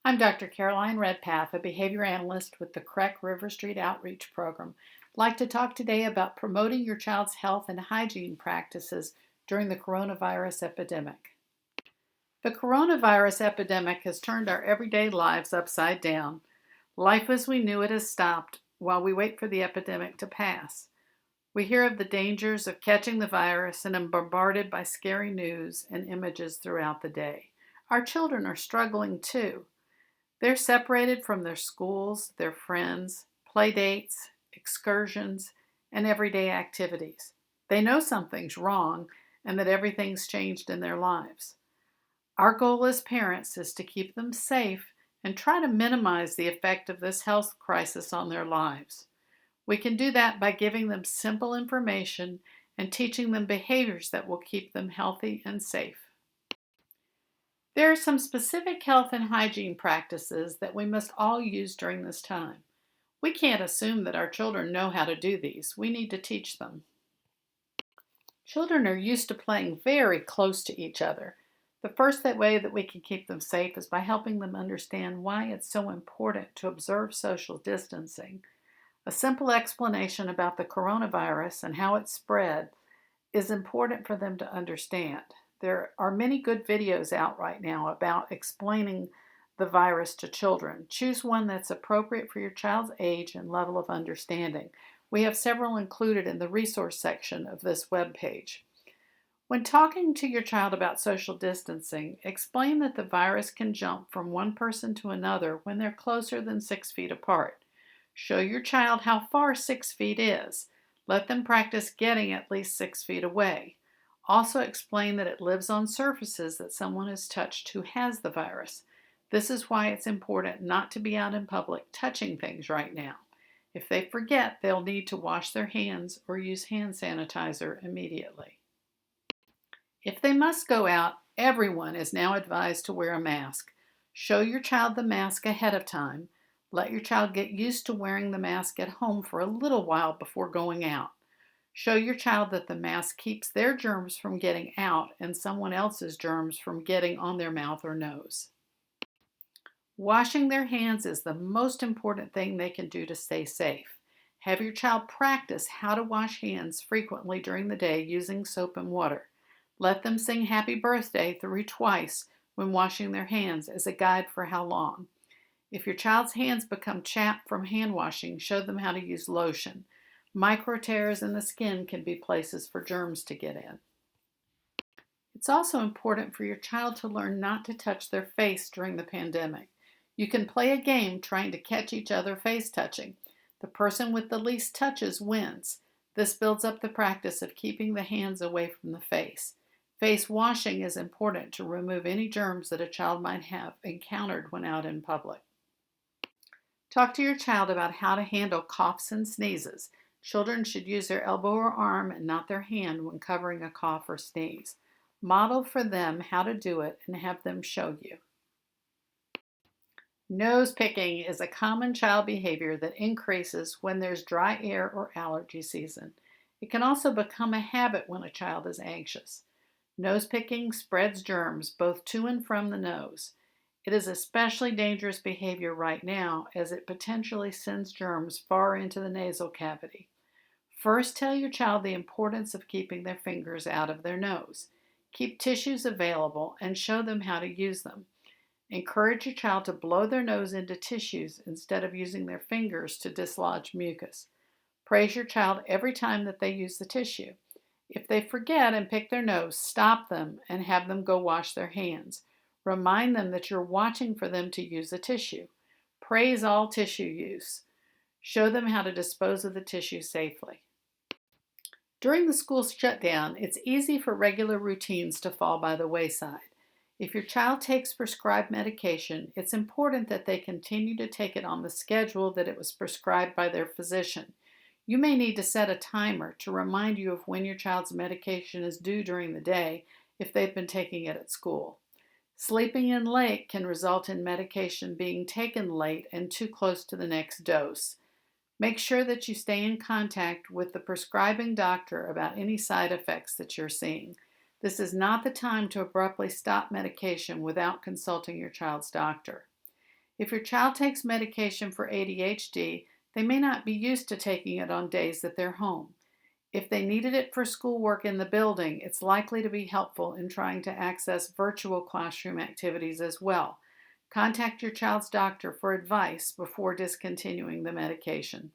I'm Dr. Caroline Redpath, a behavior analyst with the Creek River Street Outreach Program. I'd like to talk today about promoting your child's health and hygiene practices during the coronavirus epidemic. The coronavirus epidemic has turned our everyday lives upside down. Life as we knew it has stopped while we wait for the epidemic to pass. We hear of the dangers of catching the virus and are bombarded by scary news and images throughout the day. Our children are struggling too. They're separated from their schools, their friends, play dates, excursions, and everyday activities. They know something's wrong and that everything's changed in their lives. Our goal as parents is to keep them safe and try to minimize the effect of this health crisis on their lives. We can do that by giving them simple information and teaching them behaviors that will keep them healthy and safe. There are some specific health and hygiene practices that we must all use during this time. We can't assume that our children know how to do these. We need to teach them. Children are used to playing very close to each other. The first way that we can keep them safe is by helping them understand why it's so important to observe social distancing. A simple explanation about the coronavirus and how it spread is important for them to understand. There are many good videos out right now about explaining the virus to children. Choose one that's appropriate for your child's age and level of understanding. We have several included in the resource section of this webpage. When talking to your child about social distancing, explain that the virus can jump from one person to another when they're closer than 6 feet apart. Show your child how far 6 feet is. Let them practice getting at least 6 feet away. Also explain that it lives on surfaces that someone has touched who has the virus. This is why it's important not to be out in public touching things right now. If they forget, they'll need to wash their hands or use hand sanitizer immediately. If they must go out, everyone is now advised to wear a mask. Show your child the mask ahead of time. Let your child get used to wearing the mask at home for a little while before going out. Show your child that the mask keeps their germs from getting out and someone else's germs from getting on their mouth or nose. Washing their hands is the most important thing they can do to stay safe. Have your child practice how to wash hands frequently during the day using soap and water. Let them sing happy birthday twice when washing their hands as a guide for how long. If your child's hands become chapped from hand washing, show them how to use lotion. Micro tears in the skin can be places for germs to get in. It's also important for your child to learn not to touch their face during the pandemic. You can play a game trying to catch each other face touching. The person with the least touches wins. This builds up the practice of keeping the hands away from the face. Face washing is important to remove any germs that a child might have encountered when out in public. Talk to your child about how to handle coughs and sneezes. Children should use their elbow or arm and not their hand when covering a cough or sneeze. Model for them how to do it and have them show you. Nose picking is a common child behavior that increases when there's dry air or allergy season. It can also become a habit when a child is anxious. Nose picking spreads germs both to and from the nose. It is especially dangerous behavior right now as it potentially sends germs far into the nasal cavity. First, tell your child the importance of keeping their fingers out of their nose. Keep tissues available and show them how to use them. Encourage your child to blow their nose into tissues instead of using their fingers to dislodge mucus. Praise your child every time that they use the tissue. If they forget and pick their nose, stop them and have them go wash their hands. Remind them that you're watching for them to use a tissue. Praise all tissue use. Show them how to dispose of the tissue safely. During the school shutdown, it's easy for regular routines to fall by the wayside. If your child takes prescribed medication, it's important that they continue to take it on the schedule that it was prescribed by their physician. You may need to set a timer to remind you of when your child's medication is due during the day if they've been taking it at school. Sleeping in late can result in medication being taken late and too close to the next dose. Make sure that you stay in contact with the prescribing doctor about any side effects that you're seeing. This is not the time to abruptly stop medication without consulting your child's doctor. If your child takes medication for ADHD, they may not be used to taking it on days that they're home. If they needed it for schoolwork in the building, it's likely to be helpful in trying to access virtual classroom activities as well. Contact your child's doctor for advice before discontinuing the medication.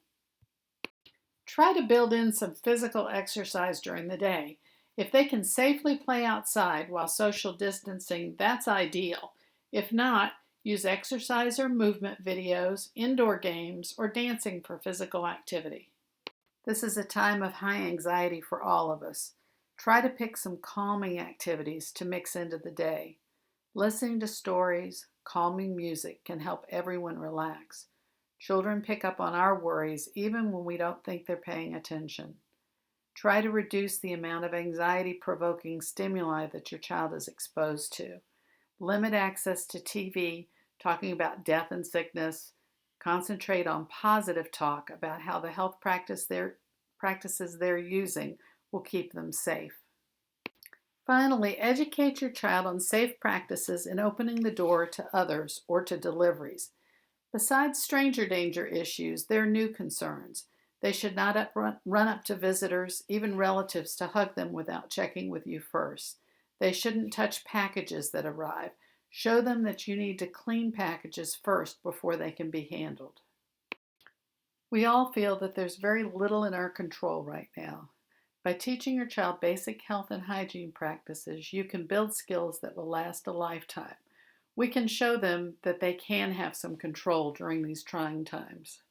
Try to build in some physical exercise during the day. If they can safely play outside while social distancing, that's ideal. If not, use exercise or movement videos, indoor games, or dancing for physical activity. This is a time of high anxiety for all of us. Try to pick some calming activities to mix into the day. Listening to stories, calming music can help everyone relax. Children pick up on our worries even when we don't think they're paying attention. Try to reduce the amount of anxiety-provoking stimuli that your child is exposed to. Limit access to TV, talking about death and sickness. Concentrate on positive talk about how the health practices they're using will keep them safe. Finally, educate your child on safe practices in opening the door to others or to deliveries. Besides stranger danger issues, there are new concerns. They should not run up to visitors, even relatives, to hug them without checking with you first. They shouldn't touch packages that arrive. Show them that you need to clean packages first before they can be handled. We all feel that there's very little in our control right now. By teaching your child basic health and hygiene practices, you can build skills that will last a lifetime. We can show them that they can have some control during these trying times.